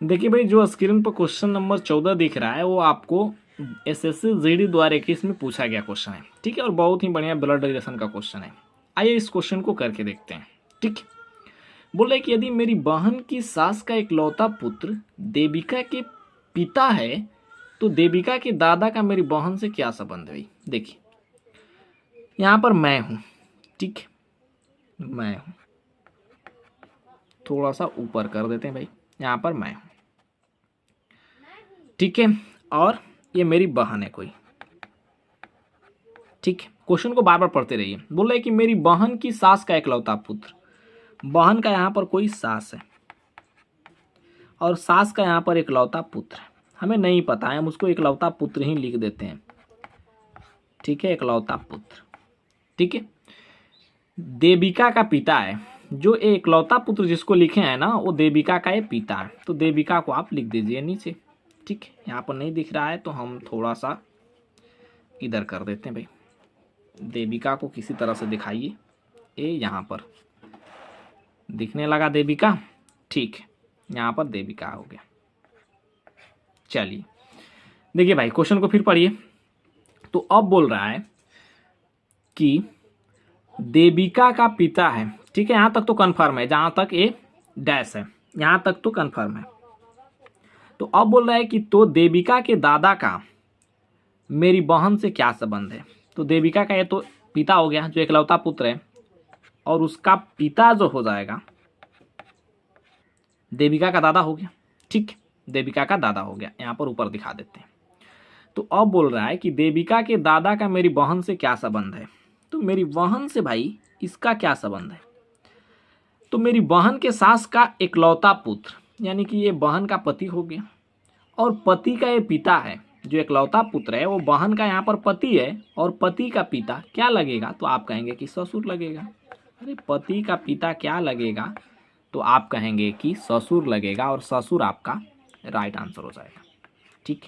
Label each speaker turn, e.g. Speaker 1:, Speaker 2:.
Speaker 1: देखिए भाई, जो स्क्रीन पर क्वेश्चन नंबर 14 दिख रहा है वो आपको एसएससी जीडी 2021 में पूछा गया क्वेश्चन है। ठीक है, और बहुत ही बढ़िया ब्लड रिलेशन का क्वेश्चन है। आइए इस क्वेश्चन को करके देखते हैं। ठीक, बोले कि यदि मेरी बहन की सास का इकलौता पुत्र देविका के पिता है तो देविका के दादा का मेरी बहन से क्या संबंध है भाई। देखिए यहाँ पर मैं हूँ, ठीक, मैं हूँ, थोड़ा सा ऊपर कर देते हैं भाई, यहाँ पर मैं हूँ, ठीक है, और ये मेरी बहन है कोई। ठीक है, क्वेश्चन को बार बार पढ़ते रहिए। बोल रहे कि मेरी बहन की सास का इकलौता पुत्र, बहन का यहाँ पर कोई सास है और सास का यहाँ पर इकलौता पुत्र है। हमें नहीं पता है, हम उसको इकलौता पुत्र ही लिख देते हैं। ठीक है, इकलौता पुत्र। ठीक है, देविका का पिता है, जो इकलौता पुत्र जिसको लिखे हैं ना वो देविका का ये पिता है, तो देविका को आप लिख दीजिए नीचे। ठीक है, यहाँ पर नहीं दिख रहा है तो हम थोड़ा सा इधर कर देते हैं भाई। देविका को किसी तरह से दिखाइए, ये यहाँ पर दिखने लगा देविका। ठीक है, यहाँ पर देविका हो गया। चलिए देखिए भाई, क्वेश्चन को फिर पढ़िए। तो अब बोल रहा है कि देविका का पिता है। ठीक है, यहाँ तक तो कन्फर्म है, जहाँ तक ये डैश है यहाँ तक तो कन्फर्म है। तो अब बोल रहा है कि तो देविका के दादा का मेरी बहन से क्या संबंध है। तो देविका का ये तो पिता हो गया जो इकलौता पुत्र है, और उसका पिता जो हो जाएगा देविका का दादा हो गया। ठीक, देविका का दादा हो गया, यहाँ पर ऊपर दिखा देते हैं। तो अब बोल रहा है कि देविका के दादा का मेरी बहन से क्या संबंध है। तो मेरी बहन से भाई इसका क्या संबंध है। तो मेरी बहन के सास का इकलौता पुत्र, यानी कि ये बहन का पति हो गया, और पति का ये पिता है, जो इकलौता पुत्र है वो बहन का यहाँ पर पति है, और पति का पिता क्या लगेगा, तो आप कहेंगे कि ससुर लगेगा। अरे पति का पिता क्या लगेगा, तो आप कहेंगे कि ससुर लगेगा, और ससुर आपका राइट आंसर हो जाएगा। ठीक।